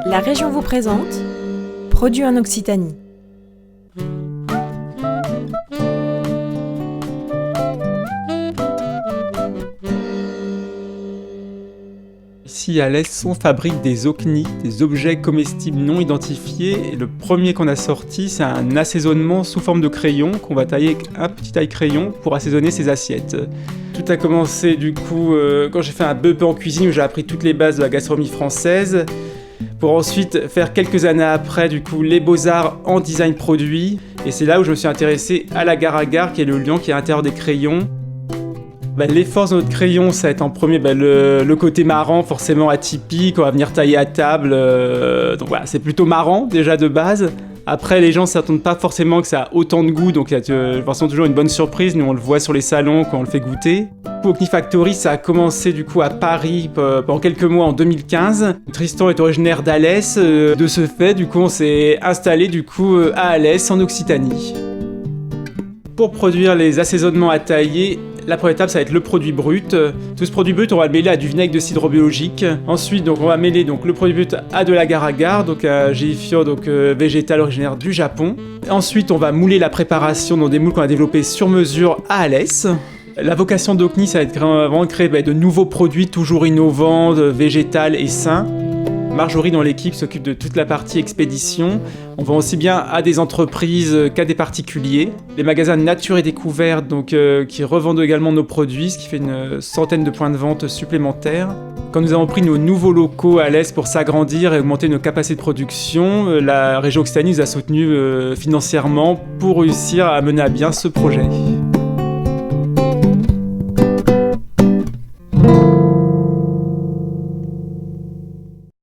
La région vous présente Produits en Occitanie. Ici à l'Est, on fabrique des OCNI, des objets comestibles non identifiés. Et le premier qu'on a sorti, c'est un assaisonnement sous forme de crayon qu'on va tailler avec un petit taille-crayon pour assaisonner ses assiettes. Tout a commencé du coup quand j'ai fait un BEP en cuisine où j'ai appris toutes les bases de la gastronomie française. Pour ensuite faire quelques années après du coup les beaux-arts en design produit. Et c'est là où je me suis intéressé à l'agar-agar qui est le lion qui est à l'intérieur des crayons. Les forces de notre crayon, ça va être en premier le côté marrant, forcément atypique, on va venir tailler à table, donc voilà, c'est plutôt marrant déjà de base. Après, les gens ne s'attendent pas forcément que ça a autant de goût, donc il y a forcément toujours une bonne surprise, nous on le voit sur les salons quand on le fait goûter. OCNI Factory, ça a commencé du coup à Paris pendant quelques mois en 2015. Tristan est originaire d'Alès, de ce fait du coup on s'est installé du coup à Alès en Occitanie. Pour produire les assaisonnements à tailler, la première étape, ça va être le produit brut. Tout ce produit brut, on va le mêler à du vinaigre de cidre biologique. Ensuite, donc, on va mêler donc, le produit brut à de l'agar-agar, donc un gélifiant végétal originaire du Japon. Ensuite, on va mouler la préparation dans des moules qu'on a développés sur mesure à Alès. La vocation d'OCNI, ça va être vraiment de créer de nouveaux produits toujours innovants, végétales et sains. Marjorie dans l'équipe s'occupe de toute la partie expédition. On vend aussi bien à des entreprises qu'à des particuliers. Les magasins Nature et Découverte qui revendent également nos produits, ce qui fait une centaine de points de vente supplémentaires. Quand nous avons pris nos nouveaux locaux à l'Est pour s'agrandir et augmenter nos capacités de production, la région Occitanie nous a soutenus financièrement pour réussir à mener à bien ce projet.